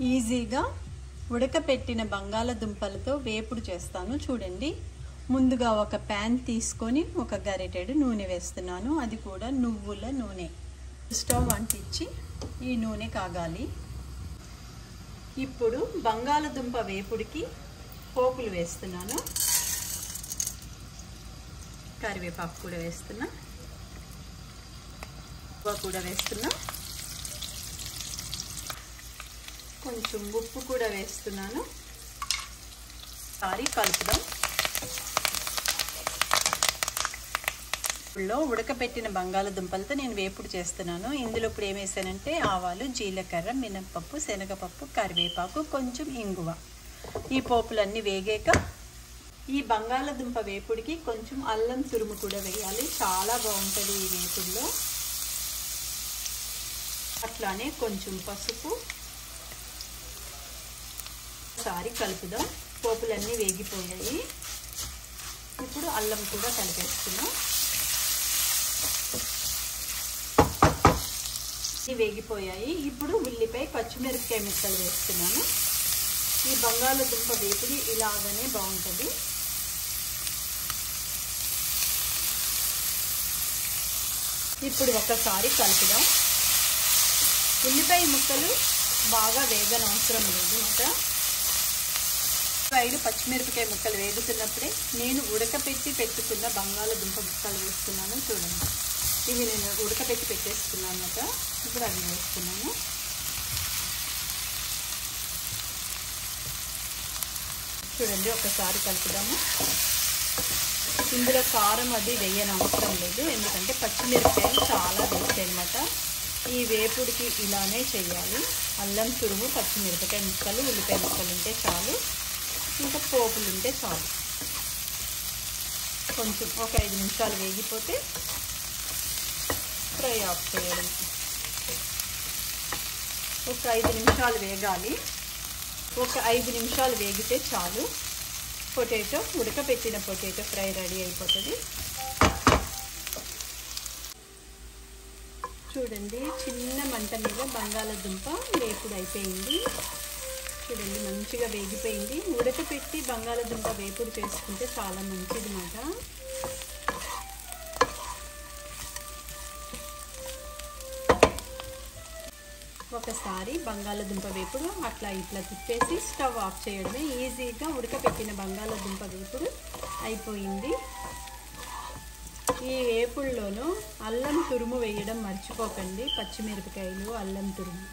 ఈజీగా ఉడకపెట్టిన బంగాళదుంపలతో వేపుడు చేస్తాను చూడండి. ముందుగా ఒక ప్యాన్ తీసుకొని ఒక గరిటెడు నూనె వేస్తున్నాను. అది కూడా నువ్వుల నూనె. స్టవ్ అంటించి ఈ నూనె కాగాలి. ఇప్పుడు బంగాళదుంప వేపుడికి పోపులు వేస్తున్నాను. కరివేపాకు కూడా వేస్తున్నా, కూడా వేస్తున్నా, కొంచెం ఉప్పు కూడా వేస్తున్నాను. సారి కలుపుదాం. ఇప్పుడు ఉడకపెట్టిన బంగాళదుంపలతో నేను వేపుడు చేస్తున్నాను. ఇందులో ఇప్పుడు ఏం వేసానంటే ఆవాలు, జీలకర్ర, మినపప్పు, శనగపప్పు, కరివేపాకు, కొంచెం ఇంగువ. ఈ పోపులన్నీ వేగాక ఈ బంగాళదుంప వేపుడికి కొంచెం అల్లం తురుము కూడా వేయాలి. చాలా బాగుంటుంది ఈ వేపుడులో. అట్లానే కొంచెం పసుపు. ఒకసారి కలుపుదాం. పోపులన్నీ వేగిపోయాయి. ఇప్పుడు అల్లం కూడా కలిపేస్తున్నాం. ఇవి వేగిపోయాయి. ఇప్పుడు ఉల్లిపాయ, పచ్చిమిరపకాయ ముక్కలు వేస్తున్నాను. ఈ బంగాళదుంప వేపుడి ఇలాగనే బాగుంటుంది. ఇప్పుడు ఒకసారి కలుపుదాం. ఉల్లిపాయ ముక్కలు బాగా వేగనవసరం లేదు మాట. ఉల్లిపాయలు, పచ్చిమిరపకాయ ముక్కలు వేగుతున్నప్పుడే నేను ఉడకపెట్టి పెట్టుకున్న బంగాళదుంప ముక్కలు వేస్తున్నాను. చూడండి, ఇవి నేను ఉడకపెట్టి పెట్టేసుకున్నాను అన్నమాట. ఇప్పుడు అవి వేస్తున్నాను. చూడండి, ఒకసారి కలుపుదాము. ఇందులో కారం అది వేయనవసరం లేదు, ఎందుకంటే పచ్చిమిరపకాయలు చాలా వేస్తాయి అన్నమాట. ఈ వేపుడికి ఇలానే చేయాలి. అల్లం తురుము, పచ్చిమిరపకాయ ముక్కలు, ఉల్లిపాయ ముక్కలు ఉంటే చాలు. ఇంకా పోపులు ఉంటే చాలు. కొంచెం ఒక 5 నిమిషాలు వేగిపోతే ఫ్రై ఆఫ్ చేయడం. ఒక 5 నిమిషాలు వేగాలి. ఒక 5 నిమిషాలు వేగితే చాలు. పొటాటో, ఉడకపెట్టిన పొటాటో ఫ్రై రెడీ అయిపోతుంది. చూడండి, చిన్న మంట మీద బంగాళదుంప వేపుడు అయిపోయింది. చూడండి, మంచిగా వేగిపోయింది. ఉడకపెట్టి బంగాళదుంప వేపుడు చేసుకుంటే చాలా మంచిది మాట. ఒకసారి బంగాళదుంప వేపుడు అట్లా ఇట్లా తిప్పేసి స్టవ్ ఆఫ్ చేయడమే. ఈజీగా ఉడకపెట్టిన బంగాళదుంప వేపుడు అయిపోయింది. ఈ వేపుడులోనూ అల్లం తురుము వేయడం మర్చిపోకండి. పచ్చిమిరపకాయలు, అల్లం తురుము.